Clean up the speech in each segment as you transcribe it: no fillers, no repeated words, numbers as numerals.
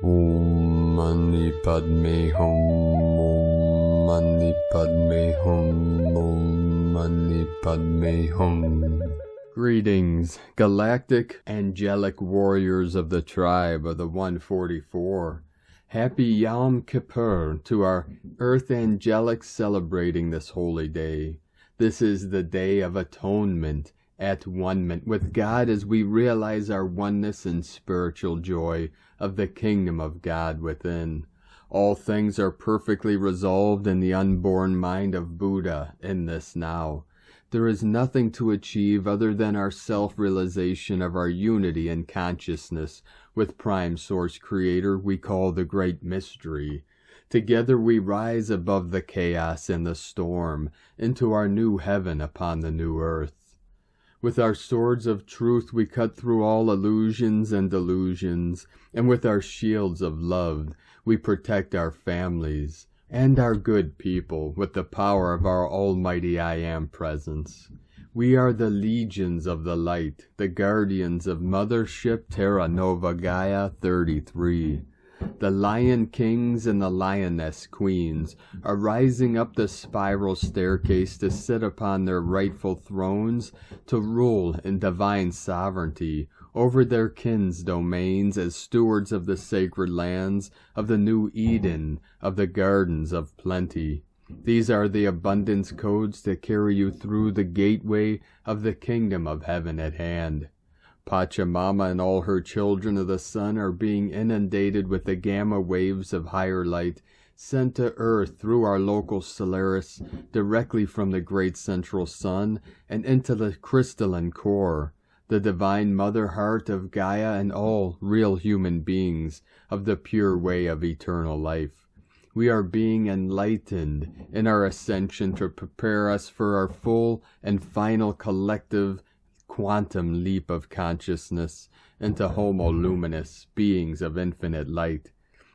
Om Mani Padme Hum. Om Mani Padme Hum. Om Mani Padme Hum. Greetings, galactic angelic warriors of the tribe of the 144. Happy Yom Kippur to our earth angelics celebrating this holy day. This is the day of atonement, at one-ment with God as we realize our oneness and spiritual joy of the kingdom of God within. All things are perfectly resolved in the unborn mind of Buddha in this now. There is nothing to achieve other than our self-realization of our unity and consciousness with Prime Source Creator we call the Great Mystery. Together we rise above the chaos and the storm into our new heaven upon the new earth. With our swords of truth we cut through all illusions and delusions, and with our shields of love we protect our families and our good people with the power of our almighty I Am presence. We are the legions of the light, the guardians of Mothership Terra Nova Gaia 33. The Lion Kings and the Lioness Queens are rising up the spiral staircase to sit upon their rightful thrones to rule in divine sovereignty over their kin's domains as stewards of the sacred lands of the new Eden, of the gardens of plenty. These are the abundance codes that carry you through the gateway of the kingdom of heaven at hand. Pachamama and all her children of the sun are being inundated with the gamma waves of higher light sent to earth through our local Solaris directly from the great central sun and into the crystalline core, the divine mother heart of Gaia and all real human beings of the pure way of eternal life. We are being enlightened in our ascension to prepare us for our full and final collective quantum leap of consciousness into homo luminous beings of infinite light.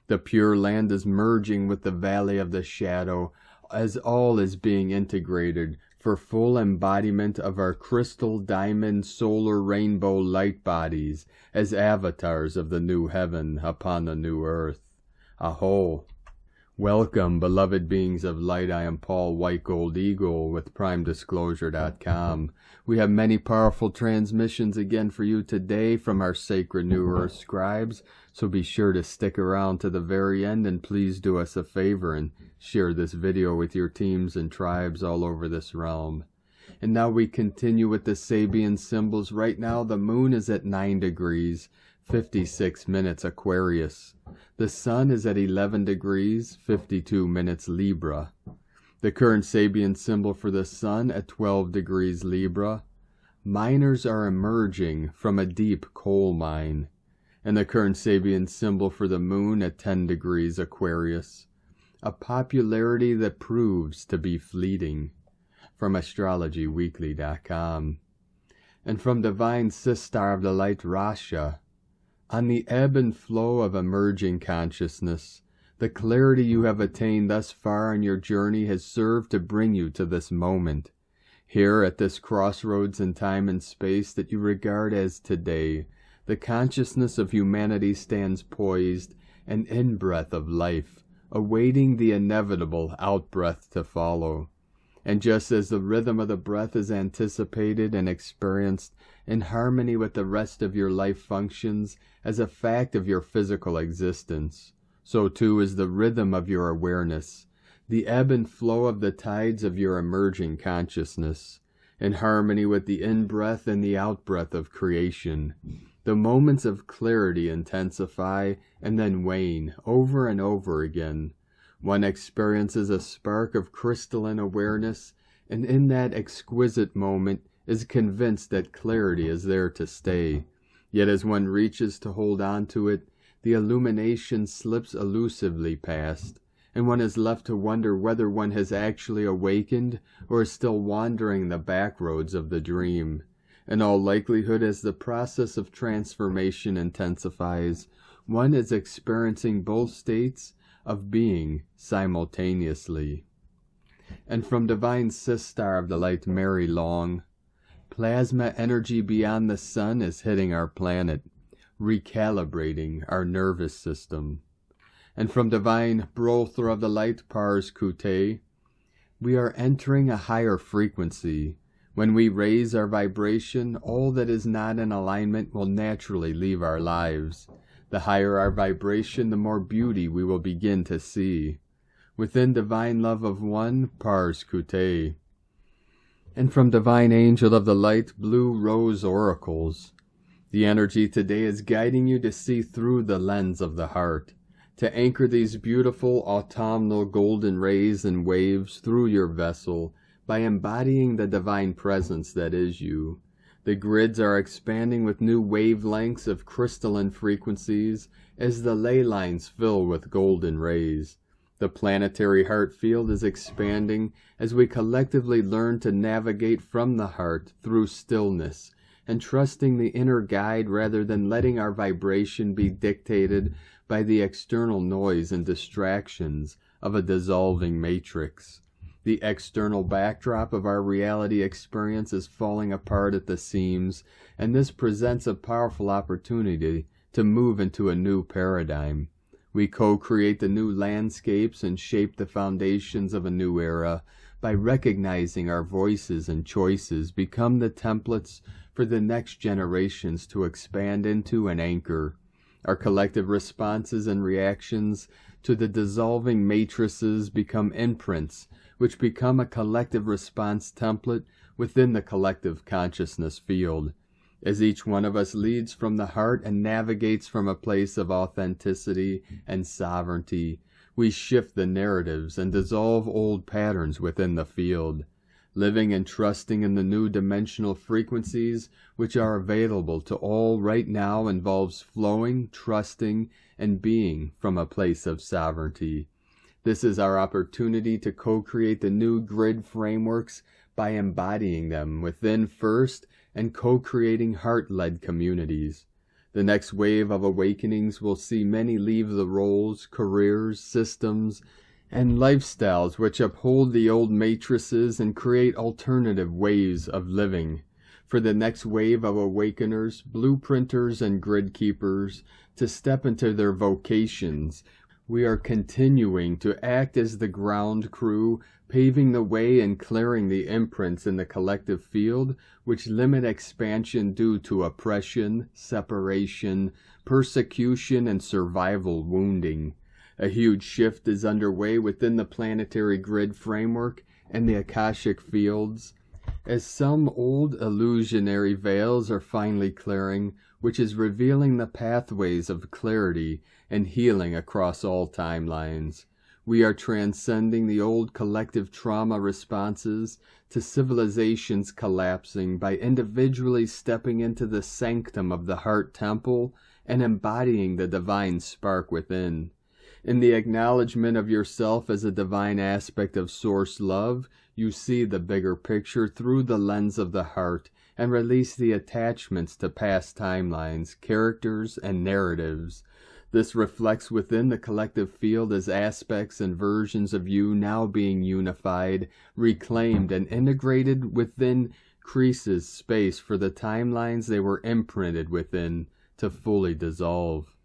The pure land is merging with the valley of the shadow as all is being integrated for full embodiment of our crystal diamond solar rainbow light bodies as avatars of the new heaven upon the new earth. Aho! Welcome, beloved beings of light. I am Paul White Gold Eagle with PrimeDisclosure.com. We have many powerful transmissions again for you today from our sacred New Earth scribes, so be sure to stick around to the very end and please do us a favor and share this video with your teams and tribes all over this realm. And now we continue with the Sabian symbols. Right now the moon is at 9 degrees, 56 minutes Aquarius. The sun is at 11 degrees, 52 minutes Libra. The current Sabian symbol for the sun at 12 degrees Libra. Miners are emerging from a deep coal mine. And the current Sabian symbol for the moon at 10 degrees Aquarius. A popularity that proves to be fleeting. From AstrologyWeekly.com. And from Divine Sistar of the Light Rasha. On the ebb and flow of emerging consciousness, the clarity you have attained thus far in your journey has served to bring you to this moment. Here at this crossroads in time and space that you regard as today, the consciousness of humanity stands poised, an in-breath of life, awaiting the inevitable out-breath to follow. And just as the rhythm of the breath is anticipated and experienced in harmony with the rest of your life functions as a fact of your physical existence, so too is the rhythm of your awareness, the ebb and flow of the tides of your emerging consciousness, in harmony with the in-breath and the out-breath of creation. The moments of clarity intensify and then wane over and over again. One experiences a spark of crystalline awareness, and in that exquisite moment is convinced that clarity is there to stay. Yet as one reaches to hold on to it, the illumination slips elusively past, and one is left to wonder whether one has actually awakened or is still wandering the back roads of the dream. In all likelihood, as the process of transformation intensifies, one is experiencing both states of being simultaneously. And from Divine Sistar of the Light Mary Long, plasma energy beyond the sun is hitting our planet. recalibrating our nervous system. And from divine Brother of the light, Pars Kute, we are entering a higher frequency. When we raise our vibration, all that is not in alignment will naturally leave our lives. The higher our vibration, the more beauty we will begin to see. Within divine love of one, Pars Kute. And from divine angel of the light, blue rose oracles. The energy today is guiding you to see through the lens of the heart, to anchor these beautiful autumnal golden rays and waves through your vessel by embodying the divine presence that is you. The grids are expanding with new wavelengths of crystalline frequencies as the ley lines fill with golden rays. The planetary heart field is expanding as we collectively learn to navigate from the heart through stillness and trusting the inner guide rather than letting our vibration be dictated by the external noise and distractions of a dissolving matrix. The external backdrop of our reality experience is falling apart at the seams, and this presents a powerful opportunity to move into a new paradigm. We co-create the new landscapes and shape the foundations of a new era by recognizing our voices and choices become the templates for the next generations to expand into and anchor. Our collective responses and reactions to the dissolving matrices become imprints, which become a collective response template within the collective consciousness field. As each one of us leads from the heart and navigates from a place of authenticity and sovereignty, we shift the narratives and dissolve old patterns within the field. Living and trusting in the new dimensional frequencies which are available to all right now involves flowing, trusting, and being from a place of sovereignty. This is our opportunity to co-create the new grid frameworks by embodying them within first and co-creating heart-led communities. The next wave of awakenings will see many leave the roles, careers, systems, and lifestyles which uphold the old matrices and create alternative ways of living. For the next wave of awakeners, blueprinters, and grid keepers to step into their vocations, we are continuing to act as the ground crew, paving the way and clearing the imprints in the collective field which limit expansion due to oppression, separation, persecution, and survival wounding. A huge shift is underway within the planetary grid framework and the Akashic fields, as some old illusionary veils are finally clearing, which is revealing the pathways of clarity and healing across all timelines. We are transcending the old collective trauma responses to civilizations collapsing by individually stepping into the sanctum of the heart temple and embodying the divine spark within. In the acknowledgement of yourself as a divine aspect of source love, you see the bigger picture through the lens of the heart and release the attachments to past timelines, characters, and narratives. This reflects within the collective field as aspects and versions of you now being unified, reclaimed, and integrated within Cris's space for the timelines they were imprinted within to fully dissolve.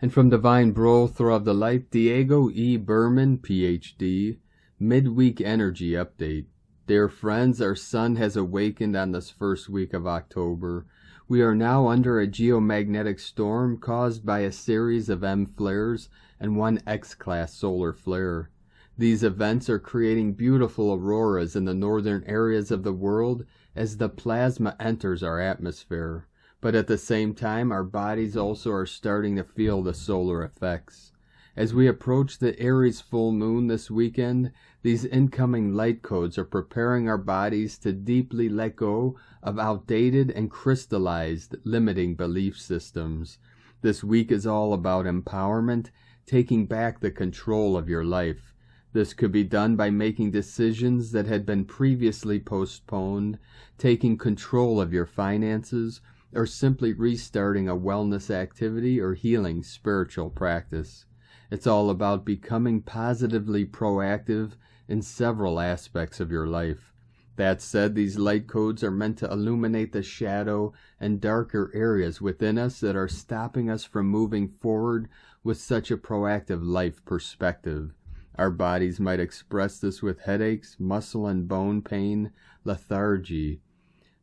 And from Divine Brother of the Light, Diego E. Berman, Ph.D., Midweek Energy Update. Dear friends, our sun has awakened on this first week of October. We are now under a geomagnetic storm caused by a series of M flares and one X-class solar flare. These events are creating beautiful auroras in the northern areas of the world as the plasma enters our atmosphere. But at the same time, our bodies also are starting to feel the solar effects. As we approach the Aries full moon this weekend, these incoming light codes are preparing our bodies to deeply let go of outdated and crystallized limiting belief systems. This week is all about empowerment, taking back the control of your life. This could be done by making decisions that had been previously postponed, taking control of your finances, or simply restarting a wellness activity or healing spiritual practice. It's all about becoming positively proactive in several aspects of your life. That said, these light codes are meant to illuminate the shadow and darker areas within us that are stopping us from moving forward with such a proactive life perspective. Our bodies might express this with headaches, muscle and bone pain, lethargy,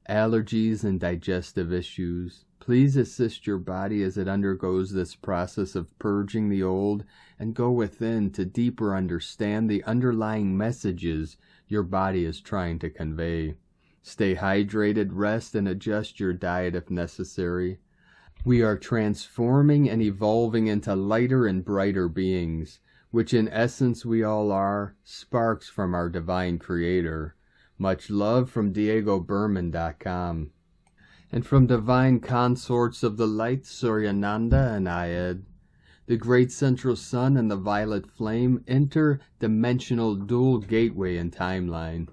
allergies, and digestive issues. Please assist your body as it undergoes this process of purging the old and go within to deeper understand the underlying messages your body is trying to convey. Stay hydrated, rest, and adjust your diet if necessary. We are transforming and evolving into lighter and brighter beings, which in essence we all are, sparks from our divine creator. Much love from DiegoBerman.com. And from divine consorts of the light, Suryananda and Ayed, the great central sun and the violet flame, interdimensional dual gateway and timeline.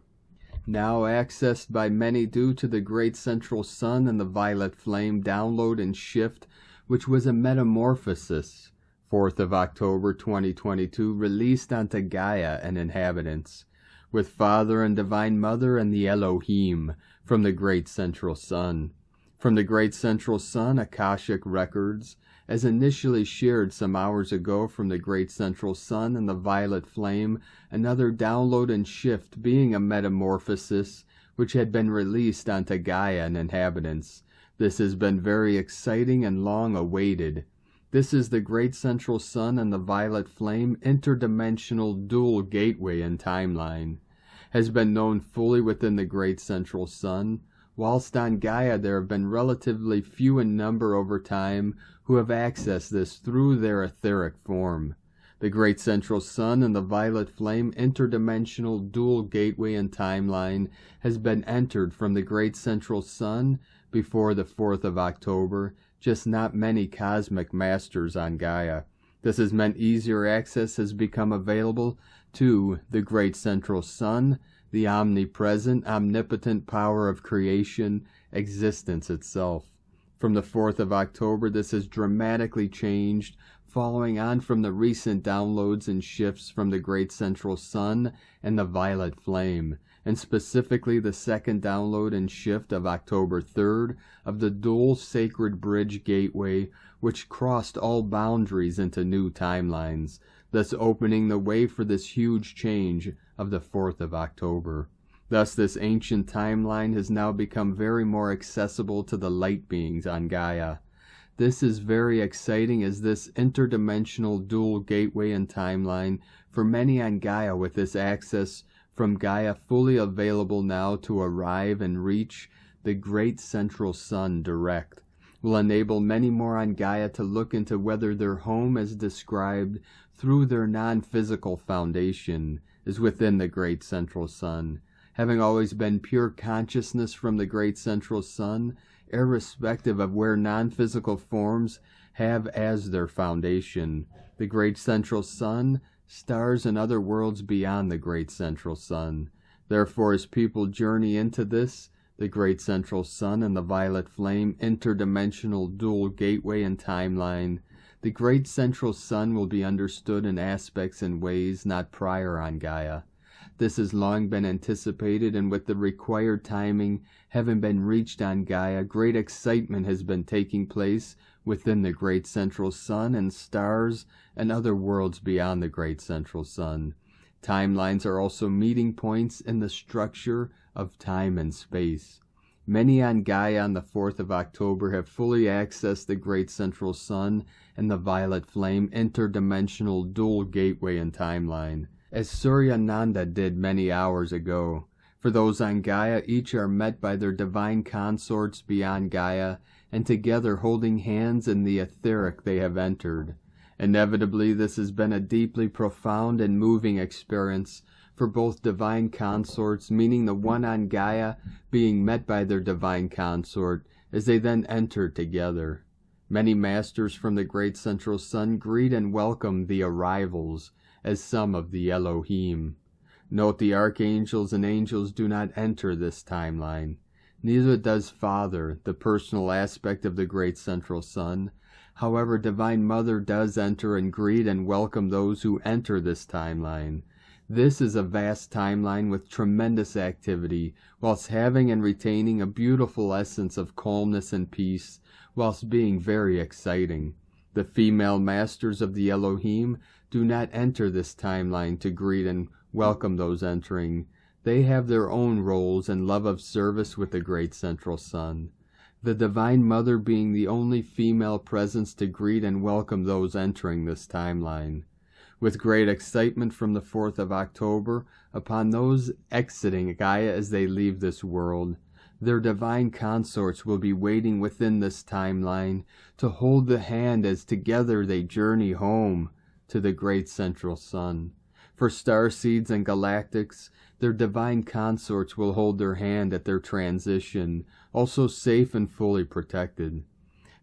Now accessed by many due to the great central sun and the violet flame download and shift, which was a metamorphosis. 4th of October 2022, released onto Gaia and inhabitants, with Father and Divine Mother and the Elohim from the great central sun. From the great central sun, Akashic records, as initially shared some hours ago from the great central sun and the violet flame, another download and shift being a metamorphosis which had been released onto Gaia and inhabitants. This has been very exciting and long awaited. This is the great central sun and the violet flame interdimensional dual gateway and timeline. Has been known fully within the great central sun. Whilst on Gaia there have been relatively few in number over time who have accessed this through their etheric form. The great central sun and the violet flame interdimensional dual gateway and timeline has been entered from the great central sun before the 4th of October, just not many cosmic masters on Gaia. This has meant easier access has become available to the great central sun, the omnipresent, omnipotent power of creation, existence itself. From the 4th of October, this has dramatically changed, following on from the recent downloads and shifts from the great central sun and the violet flame, and specifically the second download and shift of October 3rd of the dual sacred bridge gateway, which crossed all boundaries into new timelines, thus opening the way for this huge change of the 4th of October. Thus this ancient timeline has now become very more accessible to the light beings on Gaia. This is very exciting as this interdimensional dual gateway and timeline for many on Gaia, with this access from Gaia fully available now to arrive and reach the great central sun direct, will enable many more on Gaia to look into whether their home as described through their non-physical foundation is within the great central sun, having always been pure consciousness from the great central sun, irrespective of where non-physical forms have as their foundation. The great central sun, stars, and other worlds beyond the great central sun. Therefore, as people journey into this, the great central sun and the violet flame interdimensional dual gateway and timeline, the great central sun will be understood in aspects and ways not prior on Gaia. This has long been anticipated, and with the required timing having been reached on Gaia, great excitement has been taking place within the great central sun and stars and other worlds beyond the great central sun. Timelines are also meeting points in the structure of time and space. Many on Gaia on the 4th of October have fully accessed the great central sun and the violet flame interdimensional dual gateway and timeline, as Suryananda did many hours ago. For those on Gaia, each are met by their divine consorts beyond Gaia, and together holding hands in the etheric they have entered. Inevitably, this has been a deeply profound and moving experience for both divine consorts, meaning the one on Gaia being met by their divine consort as they then enter together. Many masters from the great central sun greet and welcome the arrivals as some of the Elohim. Note the archangels and angels do not enter this timeline. Neither does Father, the personal aspect of the great central sun. However, Divine Mother does enter and greet and welcome those who enter this timeline. This is a vast timeline with tremendous activity, whilst having and retaining a beautiful essence of calmness and peace, whilst being very exciting. The female masters of the Elohim do not enter this timeline to greet and welcome those entering. They have their own roles and love of service with the great central sun. The Divine Mother being the only female presence to greet and welcome those entering this timeline. With great excitement from the 4th of October upon those exiting Gaia as they leave this world, their divine consorts will be waiting within this timeline to hold the hand as together they journey home to the great central sun. For starseeds and galactics, their divine consorts will hold their hand at their transition, also safe and fully protected.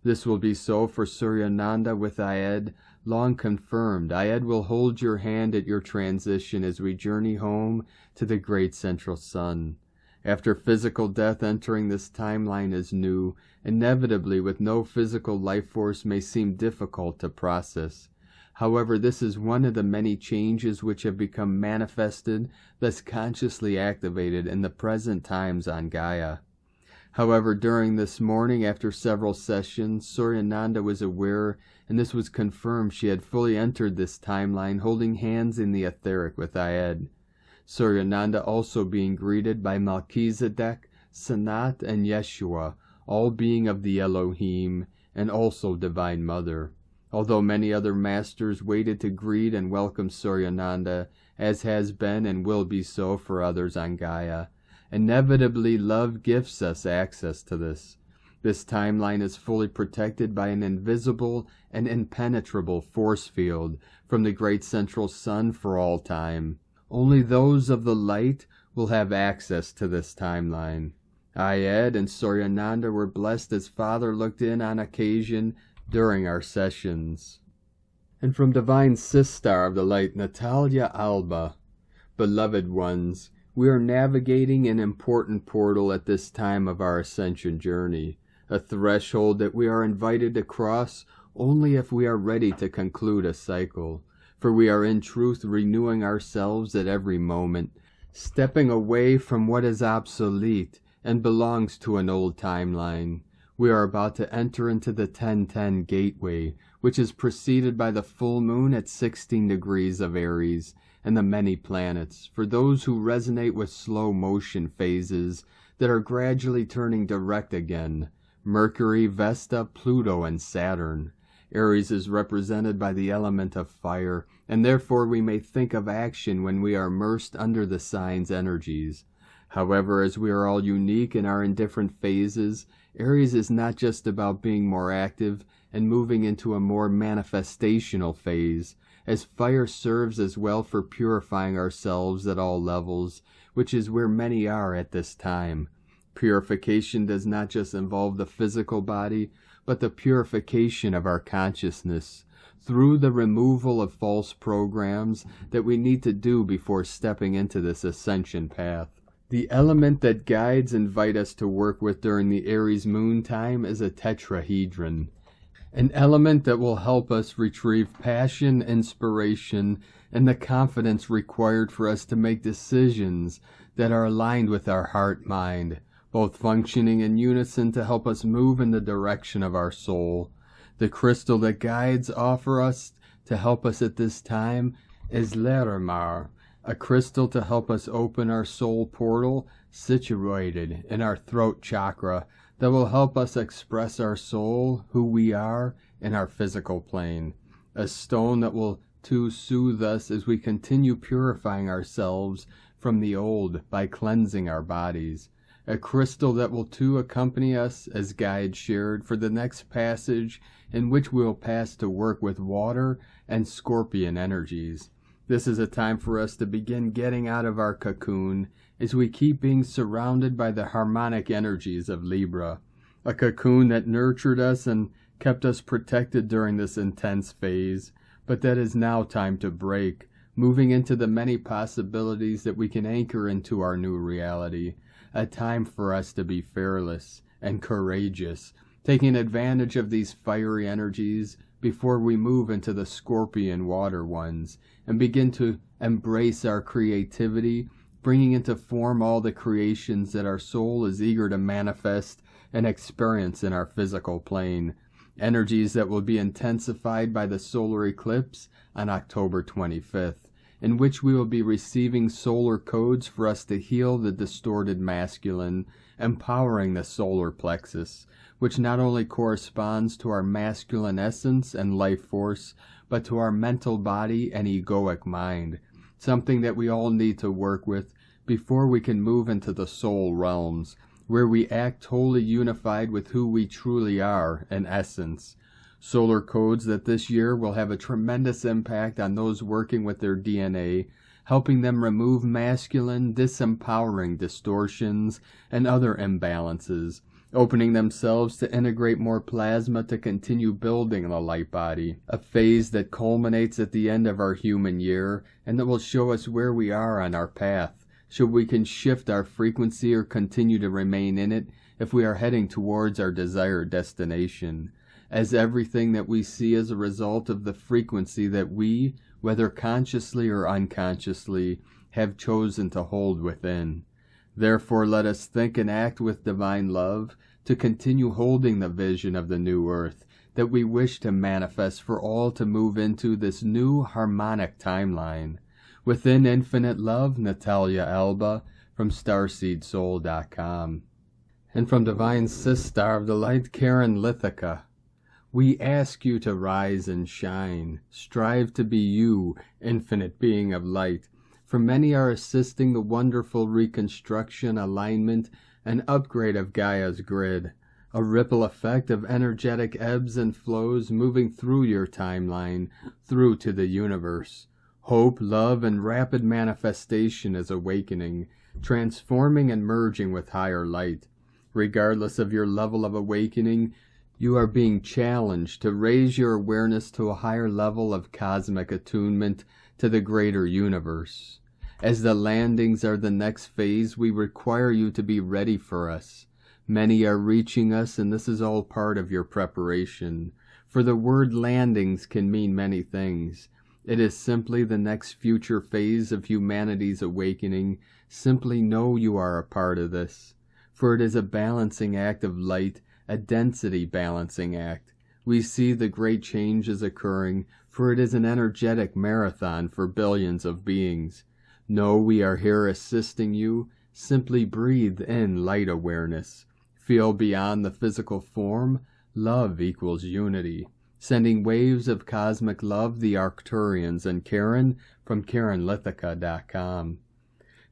This will be so for Suryananda with Ayed, long confirmed. Ayed will hold your hand at your transition as we journey home to the great central sun. After physical death, entering this timeline is new, inevitably with no physical life force may seem difficult to process. However, this is one of the many changes which have become manifested, thus consciously activated in the present times on Gaia. However, during this morning, after several sessions, Suryananda was aware, and this was confirmed, she had fully entered this timeline, holding hands in the etheric with Ayed. Suryananda also being greeted by Melchizedek, Sanat, and Yeshua, all being of the Elohim, and also Divine Mother. Although many other masters waited to greet and welcome Suryananda, as has been and will be so for others on Gaia, inevitably love gifts us access to this. This timeline is fully protected by an invisible and impenetrable force field from the great central sun for all time. Only those of the light will have access to this timeline. Ayed and Suryananda were blessed as Father looked in on occasion during our sessions. And from Divine Sistar of the Light, Natalia Alba, beloved ones, we are navigating an important portal at this time of our ascension journey, a threshold that we are invited to cross only if we are ready to conclude a cycle. For we are in truth renewing ourselves at every moment, stepping away from what is obsolete and belongs to an old timeline. We are about to enter into the 1010 gateway, which is preceded by the full moon at 16 degrees of Aries and the many planets, for those who resonate with slow motion phases that are gradually turning direct again, Mercury, Vesta, Pluto, and Saturn. Aries is represented by the element of fire, and therefore we may think of action when we are immersed under the sign's energies. However, as we are all unique and are in different phases, Aries is not just about being more active and moving into a more manifestational phase, as fire serves as well for purifying ourselves at all levels, which is where many are at this time. Purification does not just involve the physical body, but the purification of our consciousness, through the removal of false programs that we need to do before stepping into this ascension path. The element that guides and invite us to work with during the Aries moon time is a tetrahedron, an element that will help us retrieve passion, inspiration, and the confidence required for us to make decisions that are aligned with our heart-mind, both functioning in unison to help us move in the direction of our soul. The crystal that guides offer us to help us at this time is Larimar, a crystal to help us open our soul portal situated in our throat chakra that will help us express our soul, who we are, in our physical plane. A stone that will too soothe us as we continue purifying ourselves from the old by cleansing our bodies. A crystal that will too accompany us as guide shared for the next passage, in which we will pass to work with water and scorpion energies. This is a time for us to begin getting out of our cocoon as we keep being surrounded by the harmonic energies of Libra, a cocoon that nurtured us and kept us protected during this intense phase, but that is now time to break, moving into the many possibilities that we can anchor into our new reality. A time for us to be fearless and courageous, taking advantage of these fiery energies, before we move into the Scorpion water ones and begin to embrace our creativity, bringing into form all the creations that our soul is eager to manifest and experience in our physical plane. Energies that will be intensified by the solar eclipse on October 25th, in which we will be receiving solar codes for us to heal the distorted masculine, empowering the solar plexus, which not only corresponds to our masculine essence and life force, but to our mental body and egoic mind, something that we all need to work with before we can move into the soul realms, where we act totally unified with who we truly are in essence. Solar codes that this year will have a tremendous impact on those working with their DNA, helping them remove masculine, disempowering distortions and other imbalances, opening themselves to integrate more plasma to continue building the light body, a phase that culminates at the end of our human year and that will show us where we are on our path, should we can shift our frequency or continue to remain in it if we are heading towards our desired destination, as everything that we see is a result of the frequency that we, whether consciously or unconsciously, have chosen to hold within. Therefore, let us think and act with divine love to continue holding the vision of the new earth that we wish to manifest for all to move into this new harmonic timeline. Within infinite love, Natalia Alba from StarseedSoul.com. And from Divine Sis Star of the Light, Karen Lithica. We ask you to rise and shine. Strive to be you, infinite being of light. For many are assisting the wonderful reconstruction, alignment, and upgrade of Gaia's grid, a ripple effect of energetic ebbs and flows moving through your timeline, through to the universe. Hope, love, and rapid manifestation is awakening, transforming and merging with higher light. Regardless of your level of awakening, you are being challenged to raise your awareness to a higher level of cosmic attunement to the greater universe. As the landings are the next phase, we require you to be ready for us. Many are reaching us, and this is all part of your preparation. For the word landings can mean many things. It is simply the next future phase of humanity's awakening. Simply know you are a part of this. For it is a balancing act of light, a density balancing act. We see the great changes occurring, for it is an energetic marathon for billions of beings. Know we are here assisting you. Simply breathe in light awareness. Feel beyond the physical form. Love equals unity. Sending waves of cosmic love, the Arcturians, and Karen from KarenLithica.com.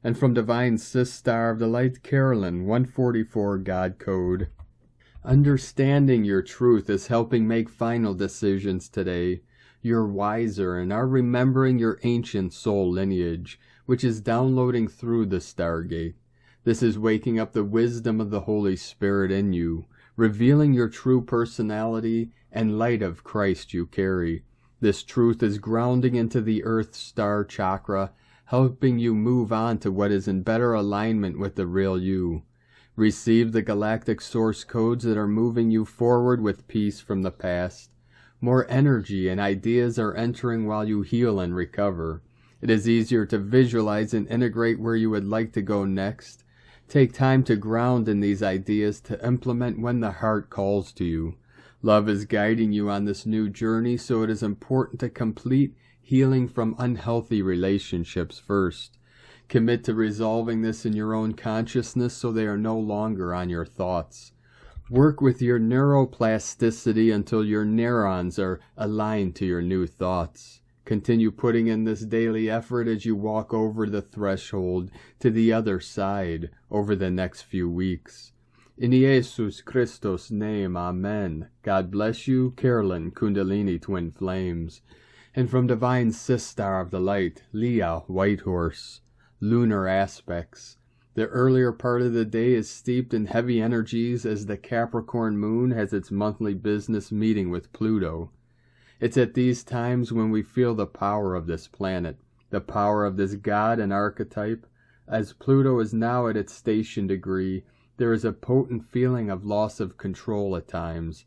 And from Divine Sis Star of the Light, Carolyn, 144 God Code. Understanding your truth is helping make final decisions today. You're wiser and are remembering your ancient soul lineage, which is downloading through the Stargate. This is waking up the wisdom of the Holy Spirit in you, revealing your true personality and light of Christ you carry. This truth is grounding into the Earth Star Chakra, helping you move on to what is in better alignment with the real you. Receive the galactic source codes that are moving you forward with peace from the past. More energy and ideas are entering while you heal and recover. It is easier to visualize and integrate where you would like to go next. Take time to ground in these ideas to implement when the heart calls to you. Love is guiding you on this new journey, so it is important to complete healing from unhealthy relationships first. Commit to resolving this in your own consciousness so they are no longer on your thoughts. Work with your neuroplasticity until your neurons are aligned to your new thoughts. Continue putting in this daily effort as you walk over the threshold to the other side over the next few weeks. In Jesus Christos' name, Amen. God bless you, Carolyn, Kundalini Twin Flames. And from Divine Sis Star of the Light, Leah, Whitehorse. Lunar aspects. The earlier part of the day is steeped in heavy energies as the Capricorn moon has its monthly business meeting with Pluto. It's at these times when we feel the power of this planet, the power of this god and archetype. As Pluto is now at its station degree, there is a potent feeling of loss of control at times.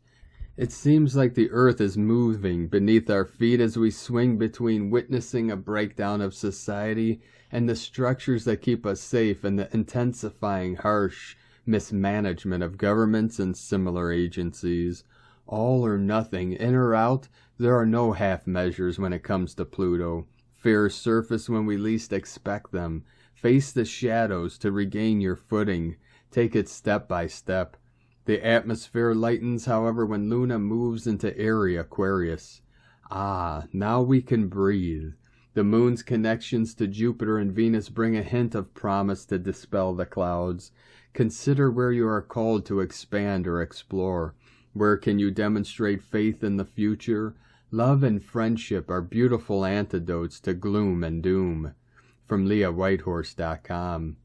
It seems like the earth is moving beneath our feet as we swing between witnessing a breakdown of society and the structures that keep us safe and the intensifying harsh mismanagement of governments and similar agencies. All or nothing, in or out, there are no half measures when it comes to Pluto. Fears surface when we least expect them. Face the shadows to regain your footing. Take it step by step. The atmosphere lightens, however, when Luna moves into Aries Aquarius. Ah, now we can breathe. The moon's connections to Jupiter and Venus bring a hint of promise to dispel the clouds. Consider where you are called to expand or explore. Where can you demonstrate faith in the future? Love and friendship are beautiful antidotes to gloom and doom. From LeahWhitehorse.com.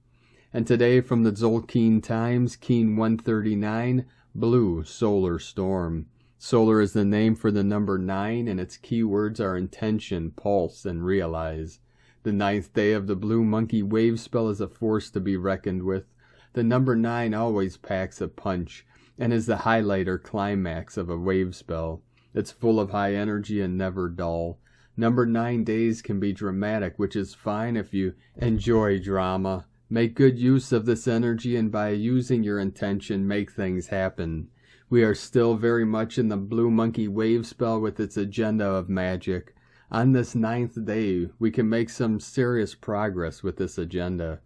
And today from the Tzolk'in Times, Keen 139, Blue Solar Storm. Solar is the name for the number 9, and its keywords are intention, pulse, and realize. The 9th day of the Blue Monkey Wave spell is a force to be reckoned with. The number 9 always packs a punch, and is the highlight or climax of a wave spell. It's full of high energy and never dull. Number 9 days can be dramatic, which is fine if you enjoy drama. Make good use of this energy, and by using your intention, make things happen. We are still very much in the Blue Monkey Wave spell with its agenda of magic. On this 9th day, we can make some serious progress with this agenda.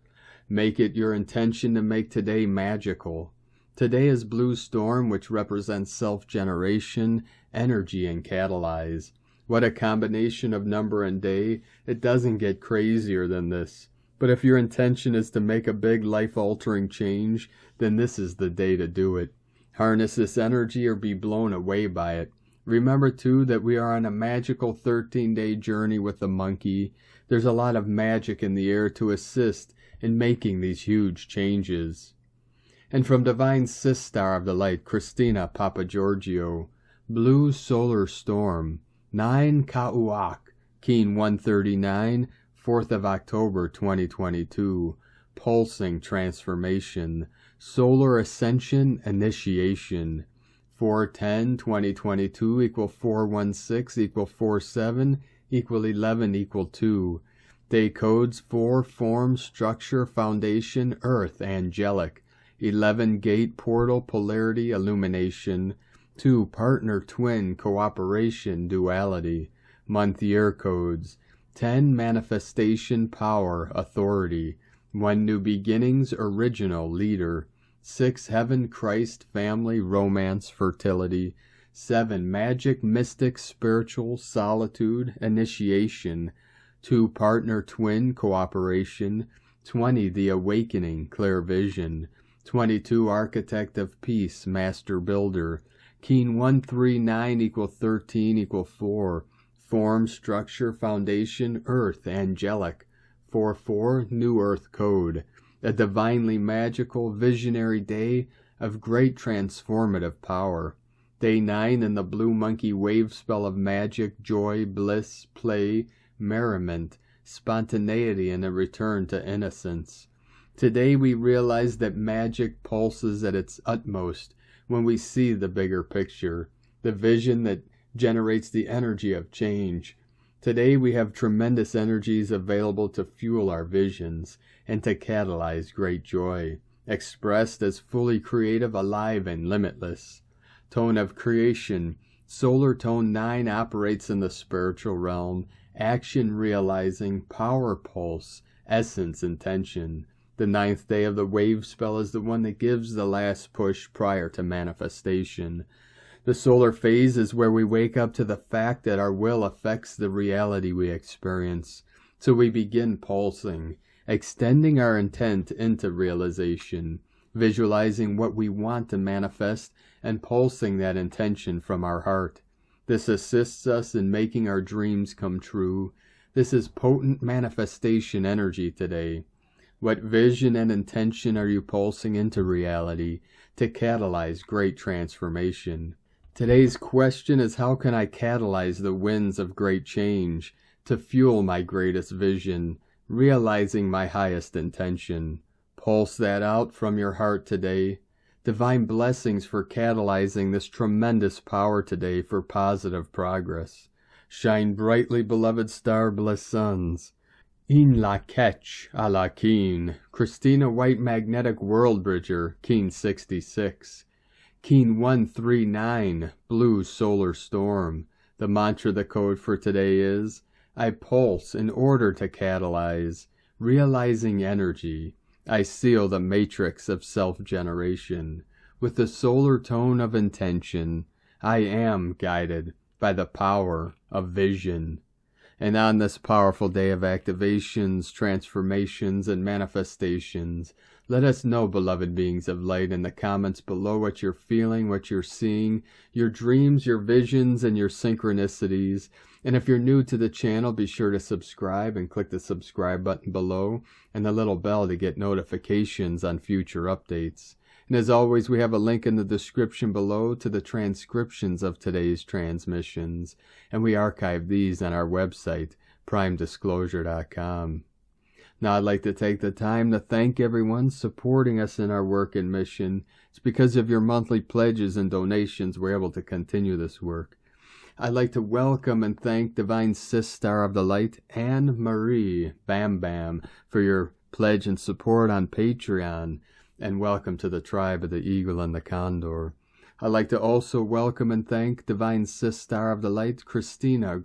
Make it your intention to make today magical. Today is Blue Storm, which represents self-generation, energy, and catalyze. What a combination of number and day. It doesn't get crazier than this. But if your intention is to make a big life-altering change, then this is the day to do it. Harness this energy or be blown away by it. Remember, too, that we are on a magical 13-day journey with the monkey. There's a lot of magic in the air to assist in making these huge changes. And from Divine Sistar of the Light, Christina Papagiorgio, Blue Solar Storm, 9 Ka'uak, Keen 139, 4th of October 2022, Pulsing Transformation, Solar Ascension Initiation, 4/10/2022 equal 416 equal 47 equal 11 equal 2. Day codes 4 Form Structure Foundation Earth Angelic, 11 Gate Portal Polarity Illumination, 2 Partner Twin Cooperation Duality. Month Year codes 10 Manifestation Power Authority, 1 New Beginnings Original Leader, 6 Heaven Christ Family Romance Fertility, 7 Magic Mystic Spiritual Solitude Initiation, 2 Partner Twin Cooperation, 20 The Awakening Clear Vision, 22 Architect of Peace Master Builder, Keen 139 equal 13 equal 4, Form, Structure, Foundation, Earth, Angelic, 4/4, New Earth Code, a divinely magical, visionary day of great transformative power. Day 9 in the Blue Monkey Wave spell of magic, joy, bliss, play, merriment, spontaneity, and a return to innocence. Today we realize that magic pulses at its utmost when we see the bigger picture, the vision that generates the energy of change. Today we have tremendous energies available to fuel our visions and to catalyze great joy, expressed as fully creative, alive, and limitless. Tone of creation, Solar Tone 9 operates in the spiritual realm, action realizing, power pulse, essence intention. The 9th day of the wave spell is the one that gives the last push prior to manifestation. The solar phase is where we wake up to the fact that our will affects the reality we experience. So we begin pulsing, extending our intent into realization, visualizing what we want to manifest and pulsing that intention from our heart. This assists us in making our dreams come true. This is potent manifestation energy today. What vision and intention are you pulsing into reality to catalyze great transformation? Today's question is, how can I catalyze the winds of great change to fuel my greatest vision, realizing my highest intention? Pulse that out from your heart today. Divine blessings for catalyzing this tremendous power today for positive progress. Shine brightly, beloved star-blessed suns. In la ketch a la keen. Christina White Magnetic World Bridger, Keen 66. Keen 139, Blue Solar Storm. The mantra, the code for today is, I pulse in order to catalyze, realizing energy. I seal the matrix of self-generation. With the solar tone of intention, I am guided by the power of vision. And on this powerful day of activations, transformations, and manifestations, let us know, beloved beings of light, in the comments below what you're feeling, what you're seeing, your dreams, your visions, and your synchronicities. And if you're new to the channel, be sure to subscribe and click the subscribe button below and the little bell to get notifications on future updates. And as always, we have a link in the description below to the transcriptions of today's transmissions, and we archive these on our website, primedisclosure.com. Now, I'd like to take the time to thank everyone supporting us in our work and mission. It's because of your monthly pledges and donations we're able to continue this work. I'd like to welcome and thank Divine Sis Star of the Light, Anne Marie Bam Bam, for your pledge and support on Patreon. And welcome to the tribe of the Eagle and the Condor. I'd like to also welcome and thank Divine Sis Star of the Light, Christina G,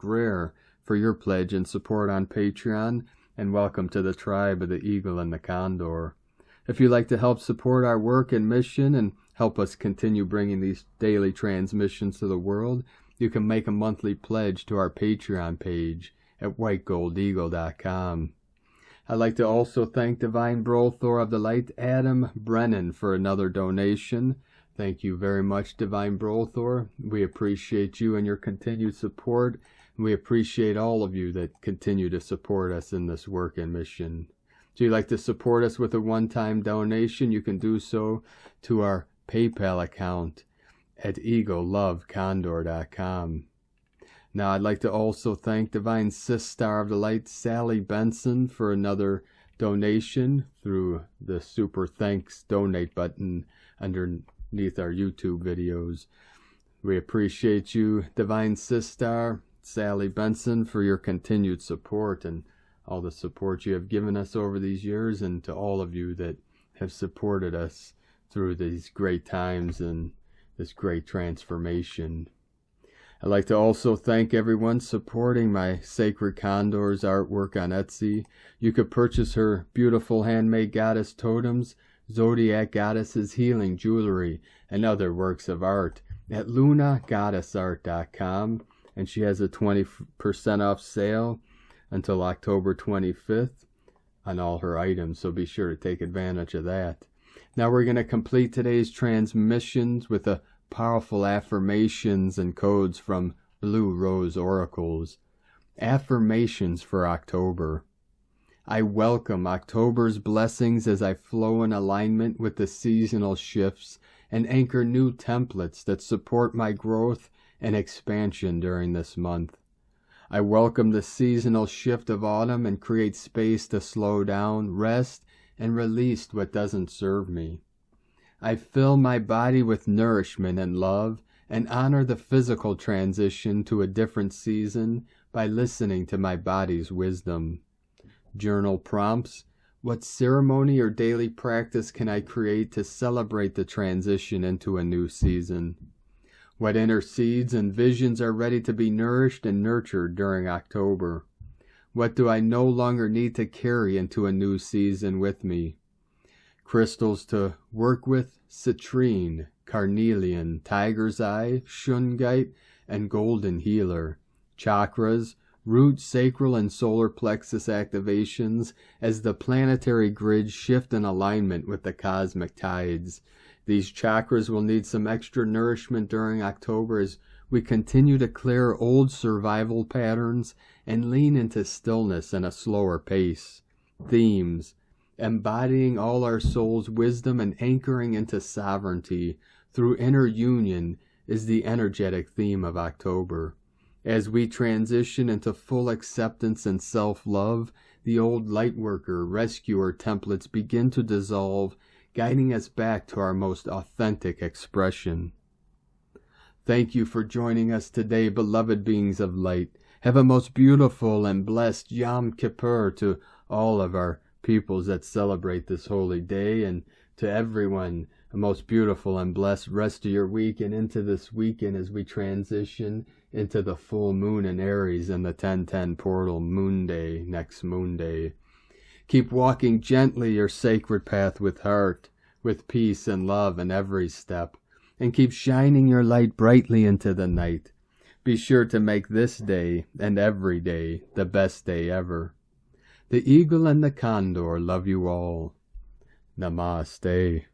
for your pledge and support on Patreon, and welcome to the tribe of the Eagle and the Condor. If you'd like to help support our work and mission and help us continue bringing these daily transmissions to the world, you can make a monthly pledge to our Patreon page at whitegoldeagle.com. I'd like to also thank Divine Brothor of the Light, Adam Brennan, for another donation. Thank you very much, Divine Brothor. We appreciate you and your continued support. And we appreciate all of you that continue to support us in this work and mission. If you'd like to support us with a one-time donation, you can do so to our PayPal account at eaglelovecondor.com. Now, I'd like to also thank Divine Sis Star of the Light, Sally Benson, for another donation through the Super Thanks Donate button underneath our YouTube videos. We appreciate you, Divine Sis Star, Sally Benson, for your continued support and all the support you have given us over these years, and to all of you that have supported us through these great times and this great transformation. I'd like to also thank everyone supporting my Sacred Condors artwork on Etsy. You could purchase her beautiful handmade goddess totems, zodiac goddesses, healing jewelry, and other works of art at lunagoddessart.com, and she has a 20% off sale until October 25th on all her items, so be sure to take advantage of that. Now we're going to complete today's transmissions with a powerful affirmations and codes from Blue Rose Oracles. Affirmations for October. I welcome October's blessings as I flow in alignment with the seasonal shifts and anchor new templates that support my growth and expansion during this month. I welcome the seasonal shift of autumn and create space to slow down, rest, and release what doesn't serve me. I fill my body with nourishment and love and honor the physical transition to a different season by listening to my body's wisdom. Journal prompts. What ceremony or daily practice can I create to celebrate the transition into a new season? What inner seeds and visions are ready to be nourished and nurtured during October? What do I no longer need to carry into a new season with me? Crystals to work with: citrine, carnelian, tiger's eye, shungite, and golden healer. Chakras: root, sacral, and solar plexus activations as the planetary grids shift in alignment with the cosmic tides. These chakras will need some extra nourishment during October as we continue to clear old survival patterns and lean into stillness and a slower pace. Themes: embodying all our soul's wisdom and anchoring into sovereignty through inner union is the energetic theme of October. As we transition into full acceptance and self-love, the old lightworker, rescuer templates begin to dissolve, guiding us back to our most authentic expression. Thank you for joining us today, beloved beings of light. Have a most beautiful and blessed Yom Kippur to all of our peoples that celebrate this holy day, and to everyone, a most beautiful and blessed rest of your week and into this weekend as we transition into the full moon in Aries and the 10/10 portal moon day, next moon day. Keep walking gently your sacred path with heart, with peace and love in every step, and keep shining your light brightly into the night. Be sure to make this day and every day the best day ever. The eagle and the condor love you all. Namaste.